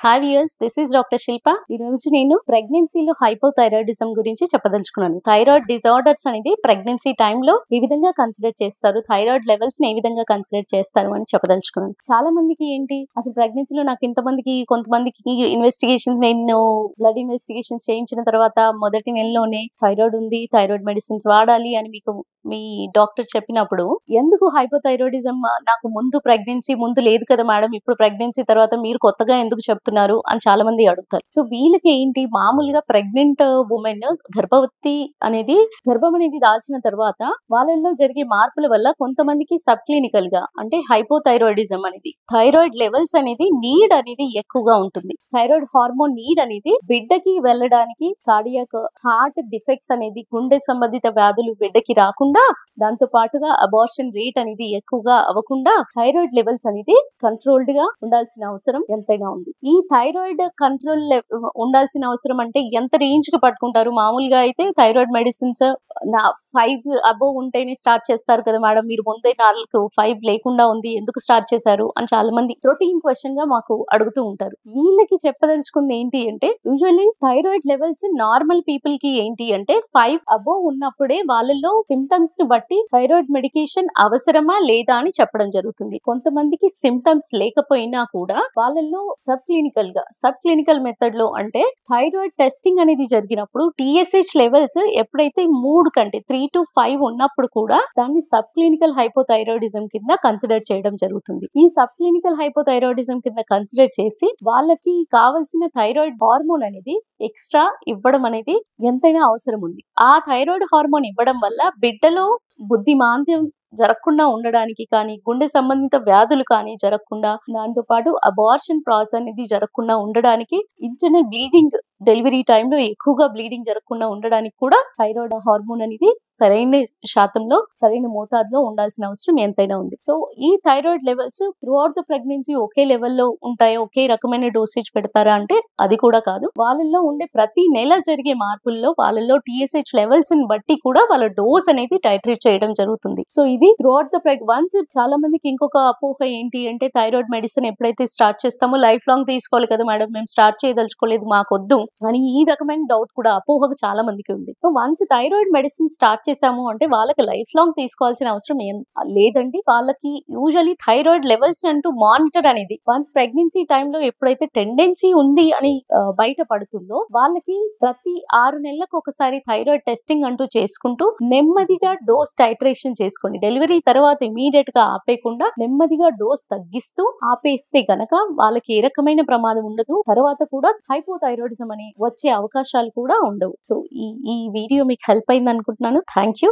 Hi viewers, this is doctor Shilpa. ఈ రోజు నేను ప్రెగ్నెన్సీలో హైపోథైరాయిడిజం గురించి చెప్పదలుచుకున్నాను. థైరాయిడ్ డిజార్డర్స్ అనేది ప్రెగ్నెన్సీ టైంలో ఏ విధంగా కన్సిడర్ చేస్తారు, థైరాయిడ్ లెవెల్స్ ని ఏ విధంగా కన్సిడర్ చేస్తారు అని చెప్పదలుచుకున్నాను. చాలా మందికి ఏంటి అసలు ప్రెగ్నెన్సీలో నాకు కొంతమందికి ఇన్వెస్టిగేషన్స్, నేను బ్లడ్ ఇన్వెస్టిగేషన్స్ చేయించిన తర్వాత మొదటి నెలలోనే థైరాయిడ్ ఉంది, థైరాయిడ్ మెడిసిన్స్ వాడాలి అని మీకు మీ డాక్టర్ చెప్పినప్పుడు ఎందుకు హైపోథైరాయిడిజం నాకు ప్రెగ్నెన్సీ ముందు లేదు కదా మేడం, ఇప్పుడు ప్రెగ్నెన్సీ తర్వాత మీరు కొత్తగా ఎందుకు చెప్తున్నారు అని చాలా మంది అడుగుతారు. సో వీళ్ళకి ఏంటి, మామూలుగా ప్రెగ్నెంట్ ఉమెన్ గర్భం అనేది దాల్చిన తర్వాత వాళ్ళల్లో జరిగే మార్పుల వల్ల కొంతమందికి సబ్ క్లినికల్ గా అంటే హైపోథైరాయిడిజం అనేది థైరాయిడ్ లెవెల్స్ అనేది నీడ్ అనేది ఎక్కువగా ఉంటుంది. థైరాయిడ్ హార్మోన్ నీడ్ అనేది బిడ్డకి వెళ్ళడానికి కార్డియాక్ హార్ట్ డిఫెక్ట్స్ అనేది గుండె సంబంధిత వ్యాధులు బిడ్డకి రాకుండా, దాంతో పాటుగా అబార్షన్ రేట్ అనేది ఎక్కువగా అవ్వకుండా థైరాయిడ్ లెవెల్స్ అనేది కంట్రోల్డ్ గా ఉండాల్సిన అవసరం ఎంతైనా ఉంది. ఈ థైరాయిడ్ కంట్రోల్ ఉండాల్సిన అవసరం అంటే ఎంత రేంజ్ కి పట్టుకుంటారు? మామూలుగా అయితే థైరాయిడ్ మెడిసిన్స్ 5 అబోవ్ ఉంటేనే స్టార్ట్ చేస్తారు కదా మేడం, మీరు ముందే 5 లేకుండా ఉంది ఎందుకు స్టార్ట్ చేశారు అని చాలా మంది రొటీన్ క్వశ్చన్ గా మాకు అడుగుతూ ఉంటారు. వీళ్ళకి చెప్పదలుచుకుంది ఏంటి అంటే, usually thyroid levels normal people కి ఏంటి అంటే 5 అబోవ్ ఉన్నప్పుడే వాళ్ళల్లో సిమ్టమ్స్ ని బట్టి థైరాయిడ్ మెడికేషన్ అవసరమా లేదా అని చెప్పడం జరుగుతుంది. కొంతమందికి సిమ్టమ్స్ లేకపోయినా కూడా వాళ్ళల్లో సబ్ క్లినికల్ మెథడ్ లో అంటే థైరాయిడ్ టెస్టింగ్ అనేది జరిగినప్పుడు TSH లెవెల్స్ ఎప్పుడైతే 3 కంటే 3 to 5 ఉన్నప్పుడు కూడా దాన్ని సబ్ క్లినికల్ హైపోథైరాయిడిజం కింద కన్సిడర్ చేయడం జరుగుతుంది. ఈ సబ్ క్లినికల్ హైపోథైరాయిడిజం కింద కన్సిడర్ చేసి వాళ్ళకి కావాల్సిన థైరాయిడ్ హార్మోన్ అనేది ఎక్స్ట్రా ఇవ్వడం అనేది ఎంతైనా అవసరం ఉంది. ఆ థైరాయిడ్ హార్మోన్ ఇవ్వడం వల్ల బిడ్డలో బుద్ధిమాంద్యం జరగకుండా ఉండడానికి కానీ, గుండె సంబంధిత వ్యాధులు కానీ జరగకుండా, దాంతో పాటు అబార్షన్ ప్రాసెస్ అనేది జరగకుండా ఉండడానికి, ఇంటర్నల్ బ్లీడింగ్ డెలివరీ టైంలో ఎక్కువగా బ్లీడింగ్ జరగకుండా ఉండడానికి కూడా థైరాయిడ్ హార్మోన్ అనేది సరైన శాతంలో, సరైన మోతాదులో ఉండాల్సిన అవసరం ఎంతైనా ఉంది. సో ఈ thyroid levels throughout the pregnancy ఒకే లెవెల్లో ఉంటాయా, ఒకే రకమైన డోసేజ్ పెడతారా అంటే అది కూడా కాదు. వాళ్ళల్లో ఉండే ప్రతి నెల జరిగే మార్పుల్లో వాళ్ళల్లో TSH లెవెల్స్ ని బట్టి కూడా వాళ్ళ డోస్ అనేది టైట్రేట్ చేయడం జరుగుతుంది. సో ఇది త్రూ అవుట్ ద వన్స్. చాలా మందికి ఇంకొక అపోహ ఏంటి అంటే, థైరాయిడ్ మెడిసిన్ ఎప్పుడైతే స్టార్ట్ చేస్తామో లైఫ్ లాంగ్ తీసుకోవాలి కదా మేడం, మేము స్టార్ట్ చేయదలుచుకోలేదు, మాకొద్దు అని ఈ రకమైన డౌట్ కూడా అపోహకు చాలా మందికి ఉంది. So once thyroid medicine start చేసాము అంటే వాళ్ళకి లైఫ్ లాంగ్ తీసుకోవాల్సిన అవసరం ఏం లేదండి. వాళ్ళకి యూజువల్లీ థైరాయిడ్ లెవెల్స్ అంటూ మానిటర్ అనేది వన్స్ ప్రెగ్నెన్సీ టైంలో ఎప్పుడైతే టెండెన్సీ ఉంది అని బయటపడుతుందో వాళ్ళకి ప్రతి 6 నెలలకు ఒకసారి థైరాయిడ్ టెస్టింగ్ అంటూ చేసుకుంటూ నెమ్మదిగా డోస్ టైట్రేషన్ చేసుకోండి. డెలివరీ తర్వాత ఇమీడియట్ గా ఆపేయకుండా నెమ్మదిగా డోస్ తగ్గిస్తూ ఆపేస్తే గనక వాళ్ళకి ఏ రకమైన ప్రమాదం ఉండదు. తర్వాత కూడా హైపోథైరాయిడిజం అని వచ్చే అవకాశాలు కూడా ఉండవు. సో ఈ వీడియో మీకు హెల్ప్ అయింది అనుకుంటున్నాను. Thank you.